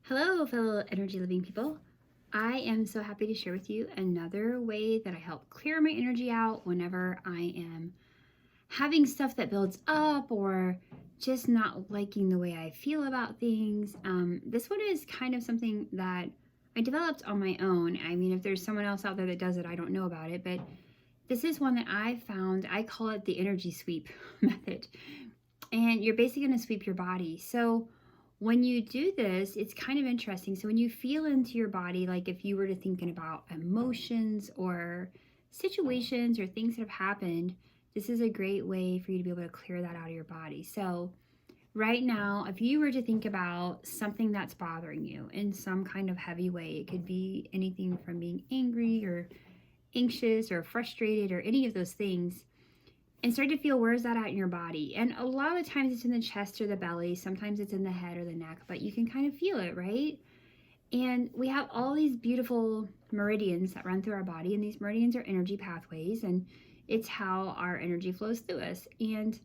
Hello, fellow energy living people. I am so happy to share with you another way that I help clear my energy out whenever I am having stuff that builds up or just not liking the way I feel about things. This one is kind of something that I developed on my own. I mean, if there's someone else out there that does it, I don't know about it, but this is one that I found. I call it the energy sweep method. And you're basically going to sweep your body. So when you do this, it's kind of interesting. So when you feel into your body, like if you were to thinking about emotions or situations or things that have happened, this is a great way for you to be able to clear that out of your body. So right now, if you were to think about something that's bothering you in some kind of heavy way, it could be anything from being angry or anxious or frustrated or any of those things, and start to feel where's that at in your body. And a lot of times it's in the chest or the belly, sometimes it's in the head or the neck, but you can kind of feel it, right? And we have all these beautiful meridians that run through our body, and these meridians are energy pathways, and it's how our energy flows through us. And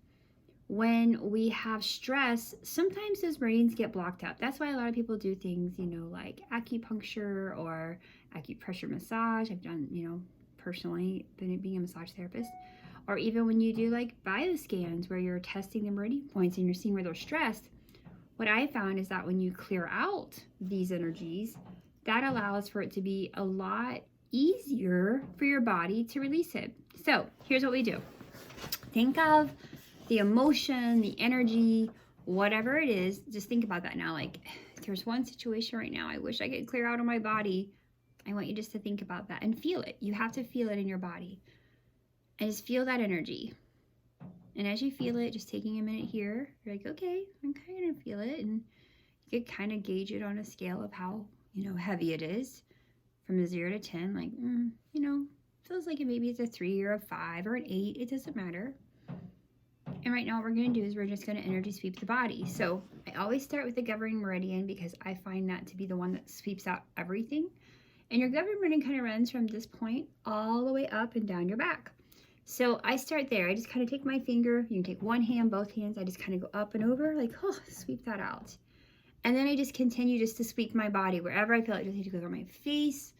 when we have stress, sometimes those meridians get blocked up. That's why a lot of people do things, like acupuncture or acupressure massage. I've done, personally, being a massage therapist. Or even when you do like bioscans where you're testing the meridian points and you're seeing where they're stressed, what I found is that when you clear out these energies, that allows for it to be a lot easier for your body to release it. So here's what we do. Think of the emotion, the energy, whatever it is, just think about that now. Like, if there's one situation right now I wish I could clear out of my body, I want you just to think about that and feel it. You have to feel it in your body. And just feel that energy. And as you feel it, just taking a minute here, you're like, okay, I'm kind of feel it. And you could kind of gauge it on a scale of how, heavy it is from a 0 to 10. Like, feels like maybe it's a 3 or a 5 or an 8. It doesn't matter. And right now what we're going to do is we're just going to energy sweep the body. So I always start with the governing meridian because I find that to be the one that sweeps out everything. And your governing meridian kind of runs from this point all the way up and down your back. So I start there. I just kind of take my finger. You can take one hand, both hands. I just kind of go up and over, like, sweep that out. And then I just continue just to sweep my body wherever I feel like. I just need to go over my face,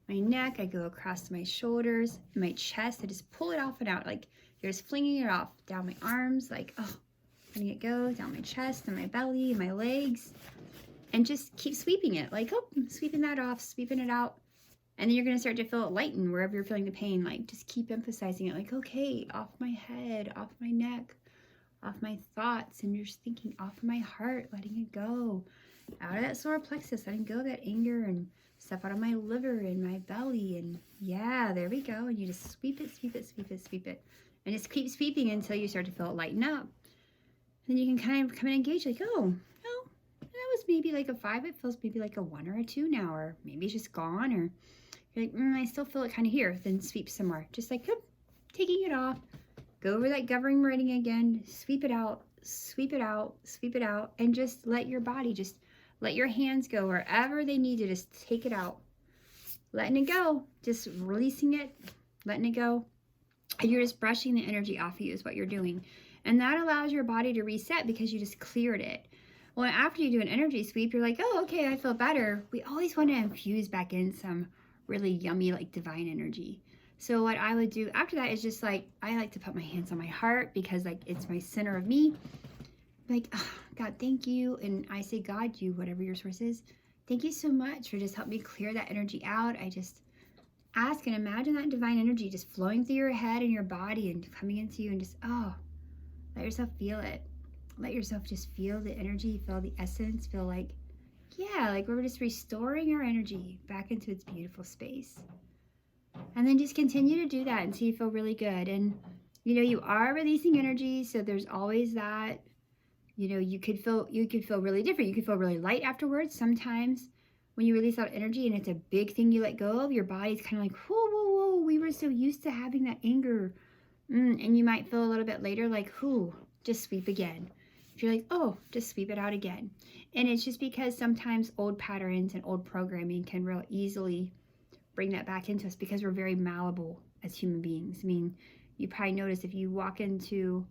my neck. I go across my shoulders, my chest. I just pull it off and out. Like you're just flinging it off down my arms, like, letting it go down my chest and my belly and my legs. And just keep sweeping it, like, sweeping that off, sweeping it out. And then you're going to start to feel it lighten wherever you're feeling the pain. Like, just keep emphasizing it. Like, okay, off my head, off my neck, off my thoughts. And you're just thinking off of my heart, letting it go. Out of that solar plexus, letting go of that anger and stuff out of my liver and my belly. And yeah, there we go. And you just sweep it, sweep it, sweep it, sweep it. And just keep sweeping until you start to feel it lighten up. Then you can kind of come in and engage, like, that was maybe like a 5. It feels maybe like a 1 or a 2 now. Or maybe it's just gone. Or you're like, I still feel it kind of here. Then sweep some more. Just like, taking it off. Go over that governing meridian again. Sweep it out, sweep it out, sweep it out. And just let your body, just let your hands go wherever they need to. Just take it out. Letting it go. Just releasing it. Letting it go. And you're just brushing the energy off of you is what you're doing. And that allows your body to reset because you just cleared it. Well, after you do an energy sweep, you're like, okay, I feel better. We always want to infuse back in some really yummy, like divine energy. So what I would do after that is just like, I like to put my hands on my heart because like it's my center of me. Like, God, thank you. And I say, God, you, whatever your source is, thank you so much for just helping me clear that energy out. I just ask and imagine that divine energy just flowing through your head and your body and coming into you and just, let yourself feel it. Let yourself just feel the energy, feel the essence, feel like, like we're just restoring our energy back into its beautiful space. And then just continue to do that until you feel really good. And, you are releasing energy. So there's always that, you could feel really different. You could feel really light afterwards. Sometimes when you release out energy and it's a big thing you let go of, your body's kind of like, whoa, we were so used to having that anger. And you might feel a little bit later like, just sweep again. If you're like, just sweep it out again. And it's just because sometimes old patterns and old programming can real easily bring that back into us because we're very malleable as human beings. I mean, you probably notice if you walk into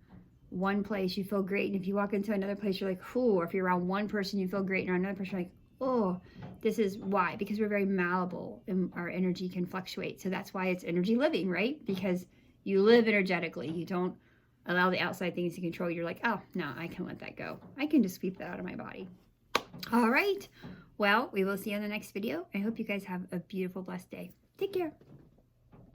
one place, you feel great. And if you walk into another place, you're like, ooh, or if you're around one person, you feel great. And around another person, you're like, oh, this is why. Because we're very malleable and our energy can fluctuate. So that's why it's energy living, right? Because you live energetically. You don't allow the outside things to control you. You're like, oh, no, I can let that go. I can just sweep that out of my body. All right. Well, we will see you in the next video. I hope you guys have a beautiful, blessed day. Take care.